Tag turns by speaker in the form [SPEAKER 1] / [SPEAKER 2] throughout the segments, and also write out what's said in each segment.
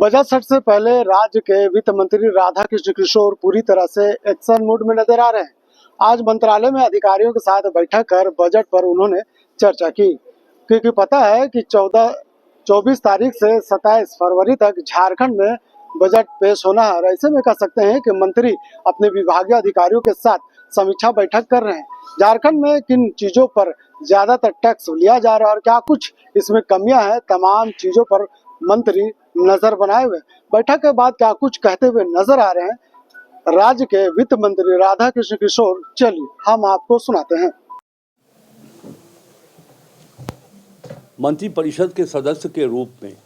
[SPEAKER 1] Budget सत्र से पहले राज्य के वित्त मंत्री राधाकृष्ण किशोर पूरी तरह से एक्शन मूड में नजर आ रहे हैं। आज मंत्रालय में अधिकारियों के साथ बैठक कर बजट पर उन्होंने चर्चा की, क्योंकि पता है कि 24 तारीख से 27 फरवरी तक झारखंड में बजट पेश होना है। और ऐसे में कह सकते हैं कि मंत्री अपने विभागीय अधिकारियों के साथ समीक्षा बैठक कर रहे हैं। झारखंड में किन चीजों पर ज्यादातर टैक्स लिया जा रहा है और क्या कुछ इसमें कमियां हैं, तमाम चीजों पर मंत्री नजर बनाए हुए। बैठक के बाद क्या कुछ कहते हुए नजर आ रहे हैं राज्य के वित्त मंत्री राधाकृष्ण किशोर, चलिए हम आपको सुनाते हैं।
[SPEAKER 2] मंत्रिपरिषद के सदस्य के रूप में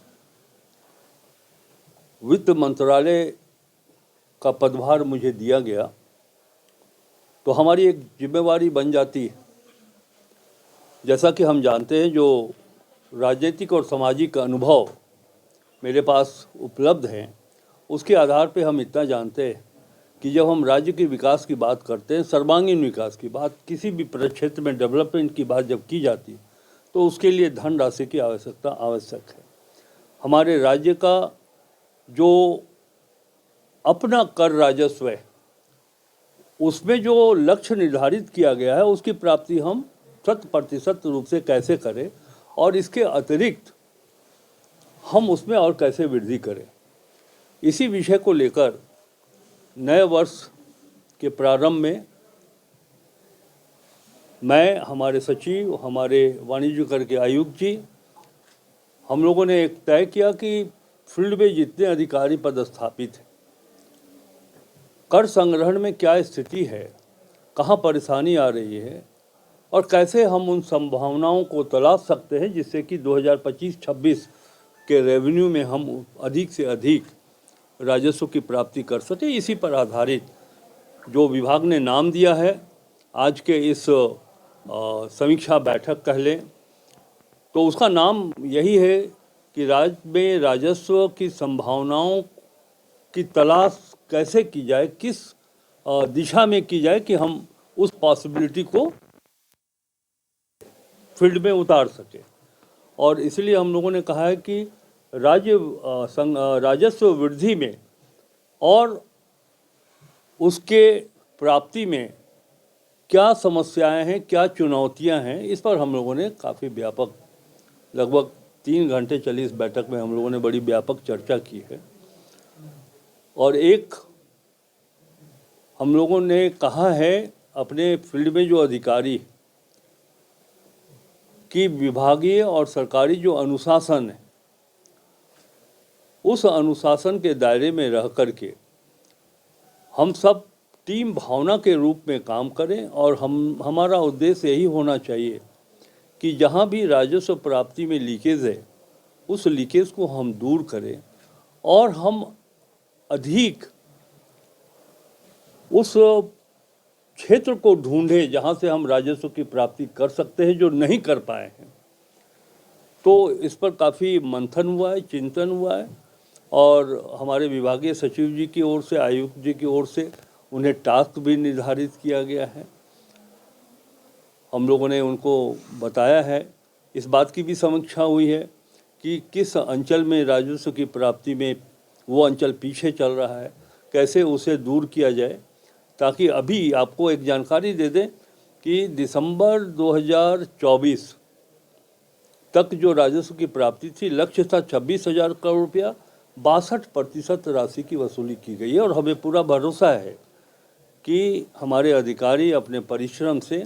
[SPEAKER 2] वित्त मंत्रालय का पदभार मुझे दिया गया तो हमारी एक जिम्मेवारी बन जाती है। जैसा कि हम जानते हैं, जो राजनीतिक और सामाजिक अनुभव मेरे पास उपलब्ध हैं, उसके आधार पे हम इतना जानते हैं कि जब हम राज्य के विकास की बात करते हैं, सर्वांगीण विकास की बात, किसी भी प्रक्षेत्र में डेवलपमेंट की बात जब की जाती है तो उसके लिए धनराशि की आवश्यकता आवश्यक है। हमारे राज्य का जो अपना कर राजस्व है, उसमें जो लक्ष्य निर्धारित किया गया है उसकी प्राप्ति हम 100% रूप से कैसे करें और इसके अतिरिक्त हम उसमें और कैसे वृद्धि करें, इसी विषय को लेकर नए वर्ष के प्रारंभ में मैं, हमारे सचिव, हमारे वाणिज्य कर के आयुक्त जी, हम लोगों ने एक तय किया कि फील्ड में जितने अधिकारी पदस्थापित हैं, कर संग्रहण में क्या स्थिति है, कहाँ परेशानी आ रही है और कैसे हम उन संभावनाओं को तलाश सकते हैं जिससे कि 2025-26 के रेवेन्यू में हम अधिक से अधिक राजस्व की प्राप्ति कर सकें। इसी पर आधारित जो विभाग ने नाम दिया है आज के इस समीक्षा बैठक कह लें तो उसका नाम यही है कि राज्य में राजस्व की संभावनाओं की तलाश कैसे की जाए, किस दिशा में की जाए कि हम उस पॉसिबिलिटी को फील्ड में उतार सके। और इसलिए हम लोगों ने कहा है कि राजस्व वृद्धि में और उसके प्राप्ति में क्या समस्याएं हैं, क्या चुनौतियां हैं, इस पर हम लोगों ने काफ़ी व्यापक, लगभग 3 घंटे चली इस बैठक में हम लोगों ने बड़ी व्यापक चर्चा की है। और एक हम लोगों ने कहा है अपने फील्ड में जो अधिकारी की विभागीय और सरकारी जो अनुशासन है, उस अनुशासन के दायरे में रह कर के हम सब टीम भावना के रूप में काम करें और हमारा उद्देश्य यही होना चाहिए कि जहाँ भी राजस्व प्राप्ति में लीकेज है उस लीकेज को हम दूर करें और हम अधिक उस क्षेत्र को ढूंढें जहाँ से हम राजस्व की प्राप्ति कर सकते हैं जो नहीं कर पाए हैं। तो इस पर काफ़ी मंथन हुआ है, चिंतन हुआ है और हमारे विभागीय सचिव जी की ओर से, आयुक्त जी की ओर से उन्हें टास्क भी निर्धारित किया गया है। हम लोगों ने उनको बताया है, इस बात की भी समीक्षा हुई है कि किस अंचल में राजस्व की प्राप्ति में वो अंचल पीछे चल रहा है, कैसे उसे दूर किया जाए। ताकि अभी आपको एक जानकारी दे दें कि दिसंबर 2024 तक जो राजस्व की प्राप्ति थी, लक्ष्य था 26,000 करोड़ रुपया, 62% राशि की वसूली की गई है। और हमें पूरा भरोसा है कि हमारे अधिकारी अपने परिश्रम से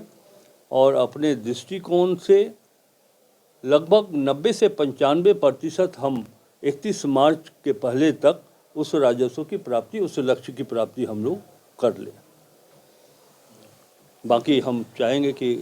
[SPEAKER 2] और अपने दृष्टिकोण से लगभग 90 से 95% हम 31 मार्च के पहले तक उस राजस्व की प्राप्ति, उस लक्ष्य की प्राप्ति हम लोग कर लें। बाकी हम चाहेंगे कि